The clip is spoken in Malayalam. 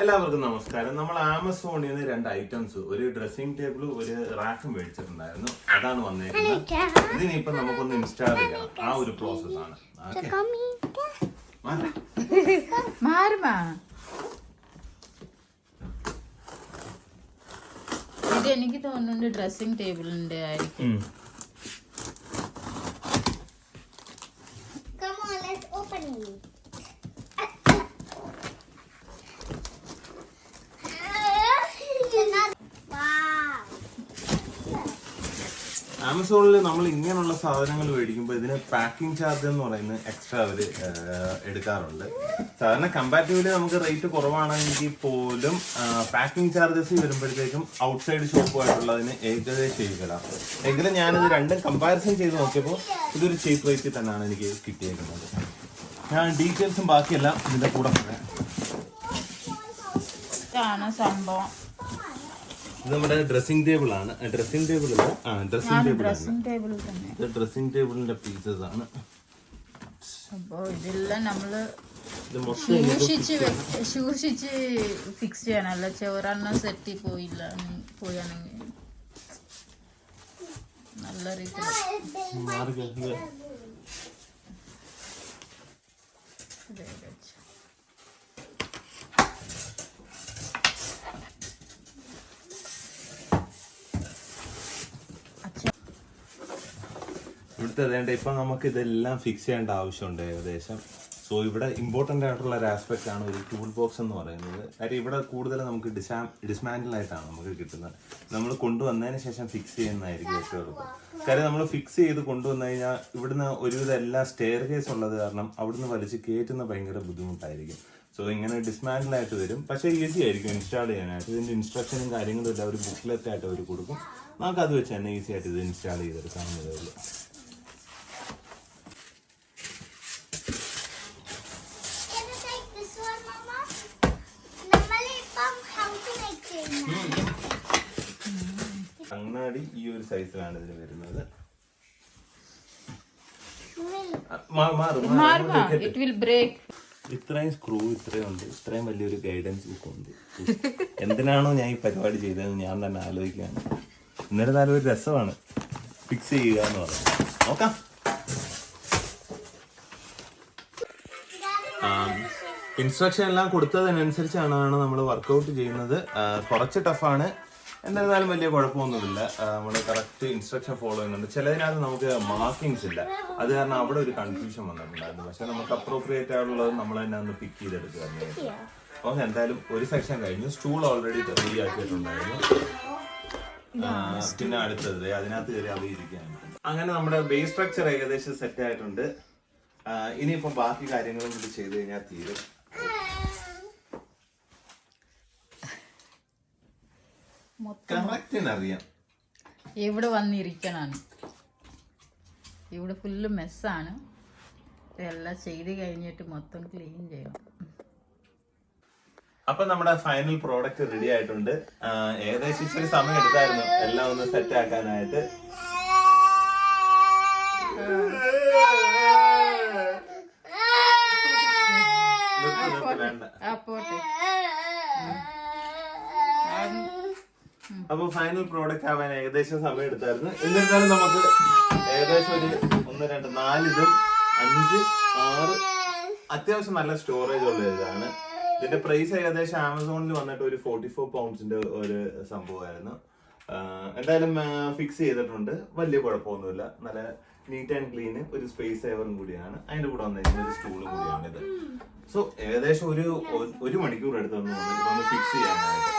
എല്ലാവർക്കും നമസ്കാരം. നമ്മൾ ആമസോണിൽ നിന്ന് 2 ഐറ്റംസ്, ഒരു ഡ്രസ്സിംഗ് ടേബിളും ഒരു റാക്കും മേടിച്ചിട്ടുണ്ടായിരുന്നു. അതാണ് വന്നേക്കുന്നത്. ഇതിനിപ്പോ നമുക്കൊന്ന് ഇൻസ്റ്റാൾ ചെയ്യണം. ആ ഒരു പ്രോസസ് ആണ്. ഇത് എനിക്ക് തോന്നുന്നുണ്ട് ഡ്രസ്സിംഗ് ടേബിളിന്റെ ആയിരിക്കും. ആമസോണിൽ നമ്മൾ ഇങ്ങനെയുള്ള സാധനങ്ങൾ മേടിക്കുമ്പോൾ ഇതിന് പാക്കിംഗ് ചാർജ് എന്ന് പറയുന്നത് എക്സ്ട്രാ അവർ എടുക്കാറുണ്ട്. സാധാരണ കമ്പാരിറ്റീവ്ലി നമുക്ക് റേറ്റ് കുറവാണെങ്കിൽ പോലും പാക്കിംഗ് ചാർജസ് വരുമ്പോഴത്തേക്കും ഔട്ട്സൈഡ് ഷോപ്പുമായിട്ടുള്ളതിന് ഏകദേശം ചെയ്യലാണ്. എങ്കിലും ഞാനിത് രണ്ടും കമ്പാരിസൺ ചെയ്ത് നോക്കിയപ്പോൾ ഇതൊരു ചീപ്പ് റേറ്റിൽ തന്നെയാണ് എനിക്ക് കിട്ടിയേക്കുന്നത്. ഞാൻ ഡീറ്റെയിൽസും ബാക്കിയെല്ലാം ഇതിൻ്റെ കൂടെ പറയാം. സംഭവം ഇത് നമ്മുടെ ഡ്രസ്സിംഗ് ടേബിൾ ആണ്. ഡ്രസ്സിംഗ് ടേബിൾ ഡ്രസ്സിംഗ് ടേബിളിന്റെ പീസസ് ആണ്. ഇതെല്ലാം നമ്മള് സൂക്ഷിച്ച് ഫിക്സ് ചെയ്യാനല്ല. ചോറെണ്ണം സെറ്റിൽ പോയാണെങ്കിൽ നല്ല രീതിയിൽ ഇവിടുത്തെ അതേണ്ട ഇപ്പൊ നമുക്ക് ഇതെല്ലാം ഫിക്സ് ചെയ്യേണ്ട ആവശ്യമുണ്ട് ഏകദേശം. സോ ഇവിടെ ഇമ്പോർട്ടൻ്റ് ആയിട്ടുള്ള ഒരു ആസ്പെക്ട് ആണ് ഒരു ടൂൾ ബോക്സ് എന്ന് പറയുന്നത്. കാര്യം ഇവിടെ കൂടുതൽ നമുക്ക് ഡിസ്മാൻഡിൽ ആയിട്ടാണ് നമുക്ക് കിട്ടുന്നത്. നമ്മൾ കൊണ്ടുവന്നതിന് ശേഷം ഫിക്സ് ചെയ്യുന്നതായിരിക്കും ഏറ്റവും എളുപ്പം. കാര്യം നമ്മൾ ഫിക്സ് ചെയ്ത് കൊണ്ടുവന്നു കഴിഞ്ഞാൽ ഇവിടുന്ന് ഒരുവിധം എല്ലാ സ്റ്റെയർ കേസ് ഉള്ളത് കാരണം അവിടുന്ന് വലിച്ച് കയറ്റുന്ന ഭയങ്കര ബുദ്ധിമുട്ടായിരിക്കും. സോ ഇങ്ങനെ ഡിസ്മാൻഡിലായിട്ട് വരും. പക്ഷേ ഈസി ആയിരിക്കും ഇൻസ്റ്റാൾ ചെയ്യാനായിട്ട്. ഇതിൻ്റെ ഇൻസ്ട്രക്ഷനും കാര്യങ്ങളും എല്ലാം ഒരു ബുക്ക്ലെറ്റ് ആയിട്ട് അവർ കൊടുക്കും. നമുക്കത് വെച്ച് തന്നെ ഈസി ആയിട്ട് ഇത് ഇൻസ്റ്റാൾ ചെയ്തെടുക്കാവുന്നതേ ഉള്ളൂ. കണ്ണാടി ഈ ഒരു സൈസിലാണ് ഇതിന് വരുന്നത്. ഇത്രയും സ്ക്രൂ ഇത്രയും ഉണ്ട്. ഇത്രയും വലിയൊരു ഗൈഡൻസ് ബുക്ക് ഉണ്ട്. എന്തിനാണോ ഞാൻ ഈ പരിപാടി ചെയ്തതെന്ന് ഞാൻ തന്നെ ആലോചിക്കുകയാണ്. എന്നിരുന്നാലും ഒരു രസമാണ് ഫിക്സ് ചെയ്യുക എന്ന് പറയുന്നത്. നോക്കാം. ഇൻസ്ട്രക്ഷൻ എല്ലാം കൊടുത്തതിനനുസരിച്ചാണ് നമ്മൾ വർക്കൗട്ട് ചെയ്യുന്നത്. കുറച്ച് ടഫാണ്, എന്നിരുന്നാലും വലിയ കുഴപ്പമൊന്നുമില്ല. നമ്മൾ കറക്റ്റ് ഇൻസ്ട്രക്ഷൻ ഫോളോ ചെയ്യുന്നുണ്ട്. ചിലതിനകത്ത് നമുക്ക് മാർക്കിങ്സ് ഇല്ല, അത് കാരണം അവിടെ ഒരു കൺഫ്യൂഷൻ വന്നിട്ടുണ്ടായിരുന്നു. പക്ഷെ നമുക്ക് അപ്രോപ്രിയേറ്റ് ആയിട്ടുള്ളത് നമ്മൾ തന്നെ ഒന്ന് പിക്ക് ചെയ്തെടുക്കുക. അപ്പോൾ എന്തായാലും ഒരു സെക്ഷൻ കഴിഞ്ഞു. സ്റ്റൂൾ ഓൾറെഡി റെഡി ആക്കിയിട്ടുണ്ടായിരുന്നു. പിന്നെ അടുത്തത് അതിനകത്ത് കയറി അവയിരിക്കുകയാണ്. അങ്ങനെ നമ്മുടെ ബേസ് സ്ട്രക്ചർ ഏകദേശം സെറ്റ് ആയിട്ടുണ്ട്. ഇനിയിപ്പം ബാക്കി കാര്യങ്ങളും കൂടി ചെയ്ത് കഴിഞ്ഞാൽ തീരും. അറിയാം ഇവിടെ വന്നിരിക്കണാണ്. ഇവിടെ ഫുള്ള് മെസ്സാണ്. ഇതെല്ലാം ചെയ്ത് കഴിഞ്ഞിട്ട് മൊത്തം ക്ലീൻ ചെയ്യണം. അപ്പൊ നമ്മുടെ ഫൈനൽ പ്രോഡക്റ്റ് റെഡി ആയിട്ടുണ്ട്. ഏകദേശം ഇച്ചിരി സമയം എടുത്തായിരുന്നു എല്ലാം ഒന്ന് സെറ്റ് ആക്കാനായിട്ട്. അപ്പൊ ഫൈനൽ പ്രോഡക്റ്റ് ആവാൻ ഏകദേശം സമയം എടുത്തായിരുന്നു. എന്നിരുന്നാലും നമുക്ക് ഏകദേശം ഒരു 1, 2, 4 ഇതും 5, 6 അത്യാവശ്യം നല്ല സ്റ്റോറേജ് ഉള്ള ഇതാണ്. ഇതിന്റെ പ്രൈസ് ഏകദേശം ആമസോണിൽ വന്നിട്ട് ഒരു 44 പൗണ്ട്സിന്റെ ഒരു സംഭവമായിരുന്നു. എന്തായാലും ഫിക്സ് ചെയ്തിട്ടുണ്ട്. വലിയ കുഴപ്പമൊന്നുമില്ല. നല്ല നീറ്റ് ആൻഡ് ക്ലീൻ, ഒരു സ്പേസ് സേവറും കൂടിയാണ്. അതിന്റെ കൂടെ വന്നിരിക്കുന്ന ഒരു സ്റ്റൂളും കൂടിയാണ് ഇത്. സോ ഏകദേശം ഒരു മണിക്കൂർ എടുത്തു ഒന്ന് ഫിക്സ് ചെയ്യാനായിട്ട്.